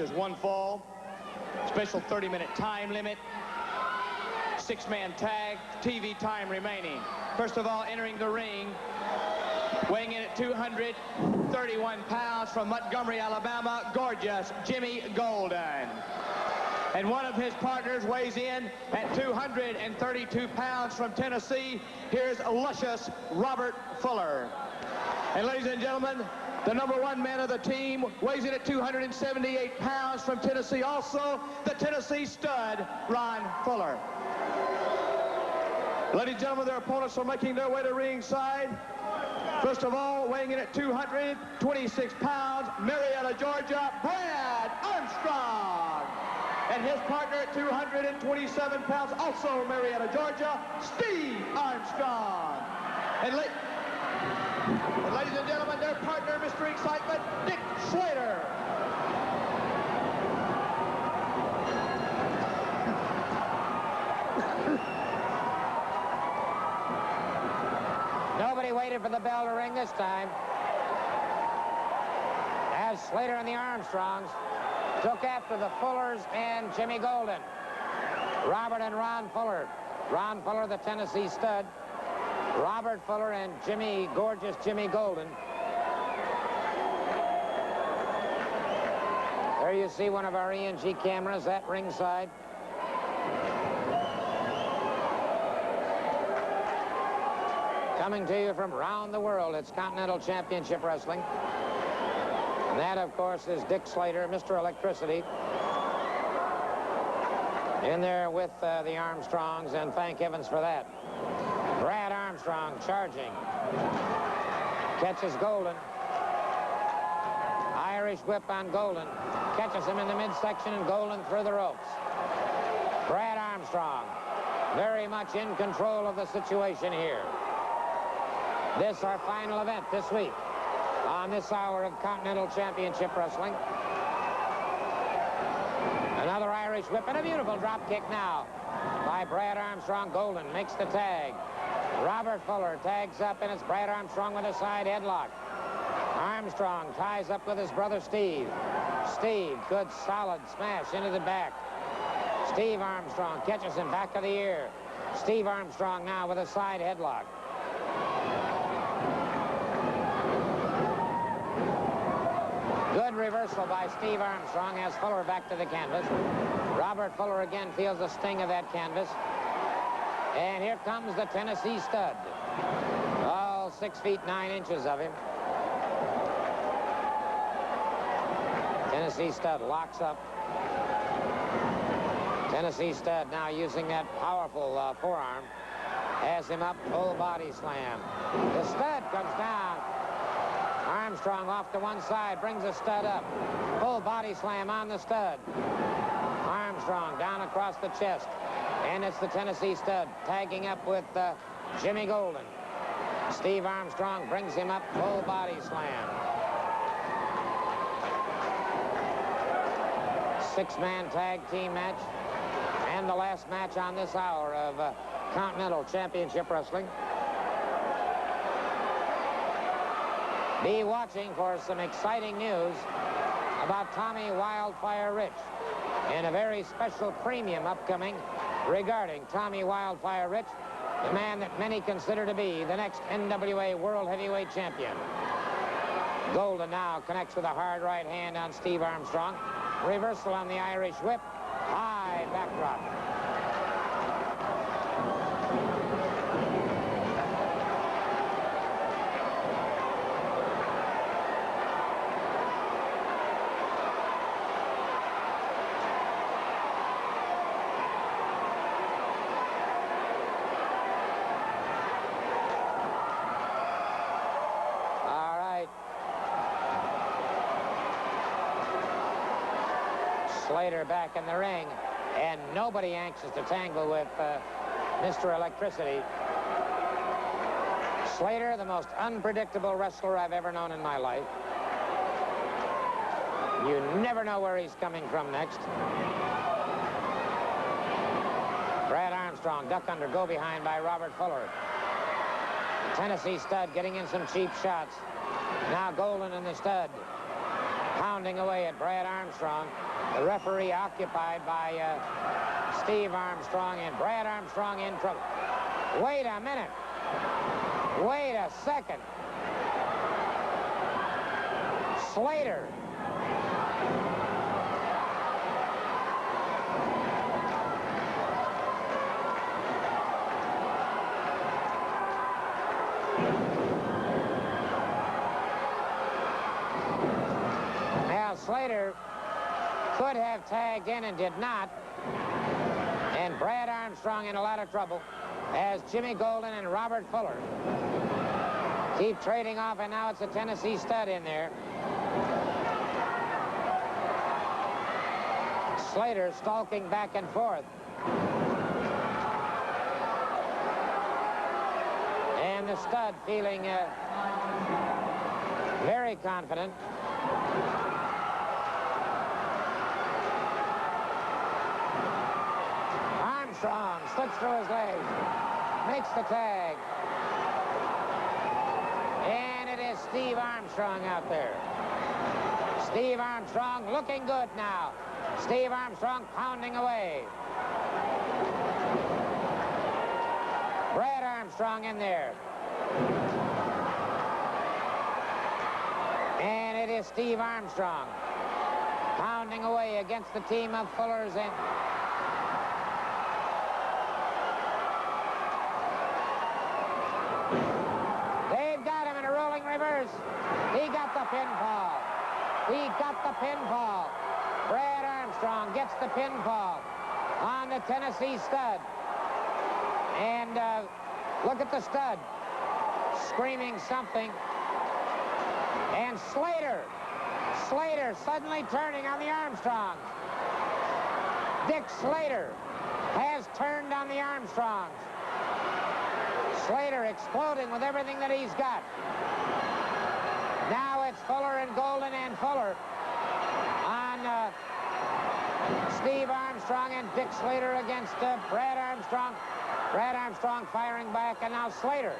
There's one fall, special 30-minute time limit, 6-man tag, TV time remaining. First of all, entering the ring, weighing in at 231 pounds from Montgomery, Alabama, gorgeous Jimmy Golden. And one of his partners weighs in at 232 pounds from Tennessee. Here's luscious Robert Fuller. And ladies and gentlemen, the #1 man of the team weighs in at 278 pounds from Tennessee, also the Tennessee stud, Ron Fuller. Ladies and gentlemen, their opponents are making their way to ringside. First of all, weighing in at 226 pounds, Marietta, Georgia, Brad Armstrong. And his partner at 227 pounds, also Marietta, Georgia, Steve Armstrong. And ladies and gentlemen, their partner, Mr. Excitement, Dick Slater. Nobody waited for the bell to ring this time, as Slater and the Armstrongs took after the Fullers and Jimmy Golden. Robert and Ron Fuller. Ron Fuller, the Tennessee stud. Robert Fuller and gorgeous Jimmy Golden. There you see one of our ENG cameras at ringside. Coming to you from around the world, it's Continental Championship Wrestling. And that, of course, is Dick Slater, Mr. Electricity. In there with the Armstrongs, and thank heavens for that. Brad Armstrong charging. Catches Golden. Irish whip on Golden. Catches him in the midsection, and Golden through the ropes. Brad Armstrong very much in control of the situation here. This our final event this week on this hour of Continental Championship Wrestling. Another Irish whip and a beautiful drop kick now by Brad Armstrong. Golden makes the tag. Robert Fuller tags up, and it's Brad Armstrong with a side headlock. Armstrong ties up with his brother Steve. Steve, good solid smash into the back. Steve Armstrong catches him back of the ear. Steve Armstrong now with a side headlock. Good reversal by Steve Armstrong has Fuller back to the canvas. Robert Fuller again feels the sting of that canvas. And here comes the Tennessee stud. All 6 feet 9 inches of him. Tennessee stud locks up. Tennessee stud now using that powerful forearm. Has him up, full body slam. The stud comes down. Armstrong off to one side, brings the stud up. Full body slam on the stud. Armstrong down across the chest. And it's the Tennessee stud tagging up with Jimmy Golden. Steve Armstrong brings him up, full body slam. 6-man tag team match. And the last match on this hour of Continental Championship Wrestling. Be watching for some exciting news about Tommy Wildfire Rich, and a very special premium upcoming regarding Tommy Wildfire Rich, the man that many consider to be the next NWA World Heavyweight Champion. Golden now connects with a hard right hand on Steve Armstrong. Reversal on the Irish whip. High back drop. Slater back in the ring, and nobody anxious to tangle with Mr. Electricity. Slater, the most unpredictable wrestler I've ever known in my life. You never know where he's coming from next. Brad Armstrong, duck under, go behind by Robert Fuller. Tennessee stud getting in some cheap shots. Now Golden and the stud. pounding away at Brad Armstrong. The referee occupied by Steve Armstrong, and Brad Armstrong in trouble. Wait a minute. Wait a second. Slater. Now, Slater could have tagged in and did not. And Brad Armstrong in a lot of trouble as Jimmy Golden and Robert Fuller keep trading off, and now it's a Tennessee stud in there. Slater stalking back and forth. And the stud feeling very confident. Armstrong slips through his legs, makes the tag. And it is Steve Armstrong out there. Steve Armstrong looking good now. Steve Armstrong pounding away. Brad Armstrong in there. And it is Steve Armstrong pounding away against the team of Fullers and they've got him in a rolling reverse. He got the pinfall. He got the pinfall. Brad Armstrong gets the pinfall on the Tennessee stud. And look at the stud screaming something. And Slater suddenly turning on the Armstrongs. Dick Slater has turned on the Armstrongs. Slater exploding with everything that he's got. Now it's Fuller and Golden and Fuller on Steve Armstrong and Dick Slater against Brad Armstrong. Brad Armstrong firing back, and now Slater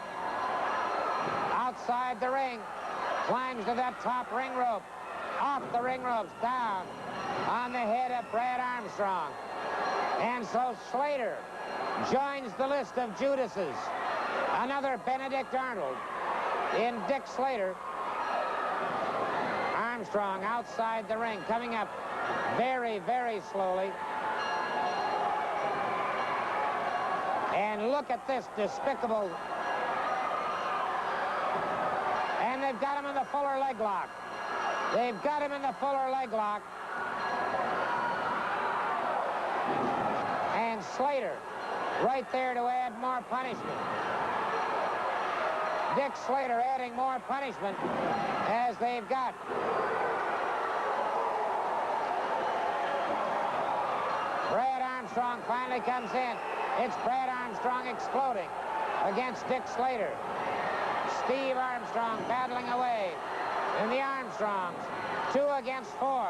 outside the ring climbs to that top ring rope, off the ring ropes, down on the head of Brad Armstrong. And so Slater joins the list of Judases. Another Benedict Arnold in Dick Slater. Armstrong outside the ring, coming up very, very slowly. And look at this despicable. And they've got him in the Fuller leg lock. They've got him in the Fuller leg lock. And Slater right there to add more punishment. Dick Slater adding more punishment as they've got. Brad Armstrong finally comes in. It's Brad Armstrong exploding against Dick Slater. Steve Armstrong battling away. And the Armstrongs, 2 against 4,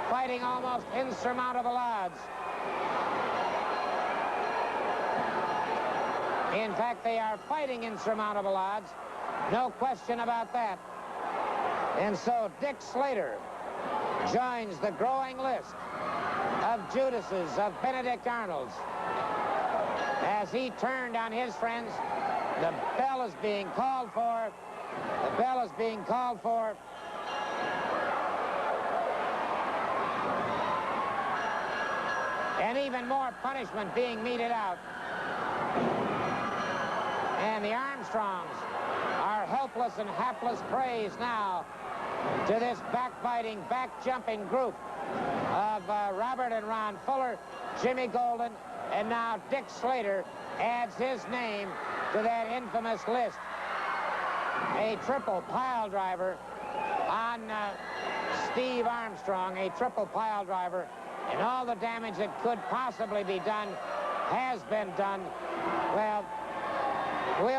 fighting almost insurmountable odds. In fact, they are fighting insurmountable odds. No question about that. And so Dick Slater joins the growing list of Judases, of Benedict Arnolds. As he turned on his friends, the bell is being called for. The bell is being called for. And even more punishment being meted out. And the Armstrongs are helpless and hapless praise now to this backbiting, back-jumping group of Robert and Ron Fuller, Jimmy Golden, and now Dick Slater adds his name to that infamous list. A triple pile driver on Steve Armstrong, a triple pile driver, and all the damage that could possibly be done has been done. Well, we'll